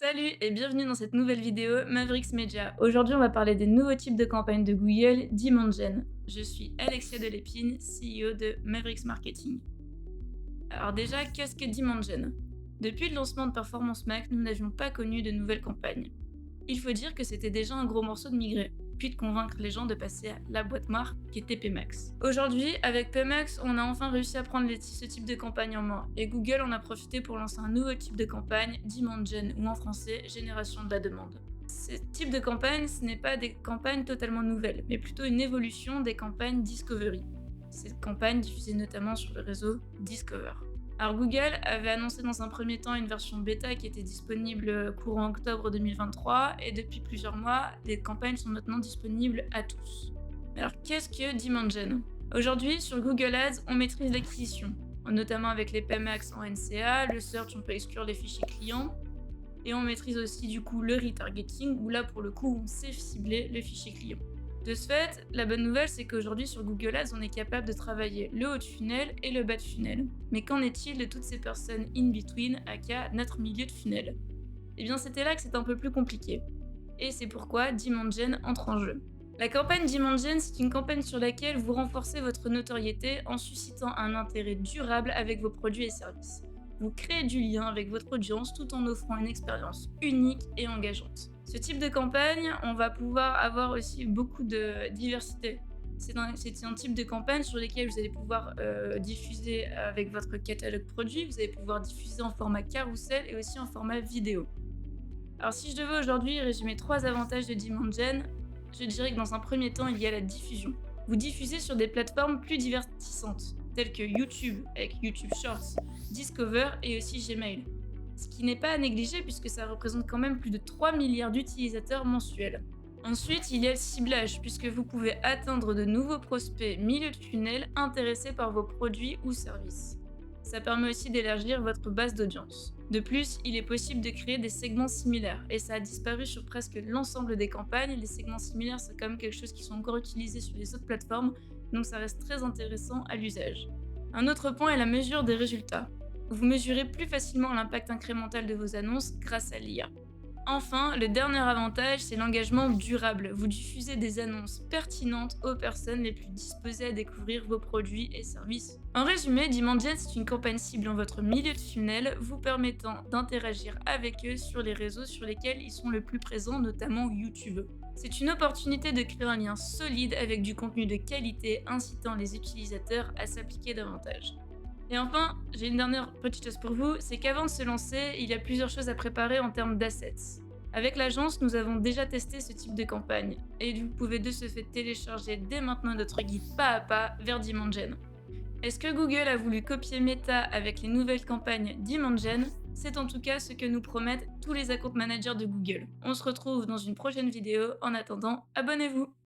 Salut et bienvenue dans cette nouvelle vidéo Mavericks Media. Aujourd'hui, on va parler des nouveaux types de campagnes de Google Demand Gen. Je suis Alexia Delépine, CEO de Mavericks Marketing. Alors déjà, qu'est-ce que Demand Gen? Depuis le lancement de Performance Max, nous n'avions pas connu de nouvelles campagnes. Il faut dire que c'était déjà un gros morceau de migrer, puis de convaincre les gens de passer à la boîte noire qui était PMax. Aujourd'hui, avec PMax, on a enfin réussi à prendre ce type de campagne en main, et Google en a profité pour lancer un nouveau type de campagne, Demand Gen, ou en français, génération de la demande. Ce type de campagne, ce n'est pas des campagnes totalement nouvelles, mais plutôt une évolution des campagnes Discovery. Ces campagnes diffusées notamment sur le réseau Discover. Alors Google avait annoncé dans un premier temps une version bêta qui était disponible courant octobre 2023 et depuis plusieurs mois, les campagnes sont maintenant disponibles à tous. Alors qu'est-ce que Demand Gen? Aujourd'hui, sur Google Ads, on maîtrise l'acquisition, notamment avec les PMax en NCA, le search, on peut exclure les fichiers clients, et on maîtrise aussi du coup le retargeting, où là pour le coup on sait cibler le fichier client. De ce fait, la bonne nouvelle, c'est qu'aujourd'hui sur Google Ads, on est capable de travailler le haut de funnel et le bas de funnel. Mais qu'en est-il de toutes ces personnes in between, aka notre milieu de funnel? Eh bien, c'était là que c'est un peu plus compliqué. Et c'est pourquoi Demand Gen entre en jeu. La campagne Demand Gen, c'est une campagne sur laquelle vous renforcez votre notoriété en suscitant un intérêt durable avec vos produits et services. Vous créez du lien avec votre audience tout en offrant une expérience unique et engageante. Ce type de campagne, on va pouvoir avoir aussi beaucoup de diversité. C'est un type de campagne sur lesquelles vous allez pouvoir diffuser avec votre catalogue produit, vous allez pouvoir diffuser en format carousel et aussi en format vidéo. Alors si je devais aujourd'hui résumer 3 avantages de Demand Gen, je dirais que dans un premier temps, il y a la diffusion. Vous diffusez sur des plateformes plus divertissantes, telles que YouTube avec YouTube Shorts, Discover et aussi Gmail. Ce qui n'est pas à négliger puisque ça représente quand même plus de 3 milliards d'utilisateurs mensuels. Ensuite, il y a le ciblage, puisque vous pouvez atteindre de nouveaux prospects milieu de funnel intéressés par vos produits ou services. Ça permet aussi d'élargir votre base d'audience. De plus, il est possible de créer des segments similaires, et ça a disparu sur presque l'ensemble des campagnes. Les segments similaires, c'est quand même quelque chose qui sont encore utilisés sur les autres plateformes, donc ça reste très intéressant à l'usage. Un autre point est la mesure des résultats. Vous mesurez plus facilement l'impact incrémental de vos annonces grâce à l'IA. Enfin, le dernier avantage, c'est l'engagement durable. Vous diffusez des annonces pertinentes aux personnes les plus disposées à découvrir vos produits et services. En résumé, Demand Gen, c'est une campagne ciblant votre milieu de funnel, vous permettant d'interagir avec eux sur les réseaux sur lesquels ils sont le plus présents, notamment YouTube. C'est une opportunité de créer un lien solide avec du contenu de qualité, incitant les utilisateurs à s'appliquer davantage. Et enfin, j'ai une dernière petite chose pour vous, c'est qu'avant de se lancer, il y a plusieurs choses à préparer en termes d'assets. Avec l'agence, nous avons déjà testé ce type de campagne, et vous pouvez de ce fait télécharger dès maintenant notre guide pas à pas vers Demand Gen. Est-ce que Google a voulu copier Meta avec les nouvelles campagnes Demand Gen? C'est en tout cas ce que nous promettent tous les account managers de Google. On se retrouve dans une prochaine vidéo, en attendant, abonnez-vous!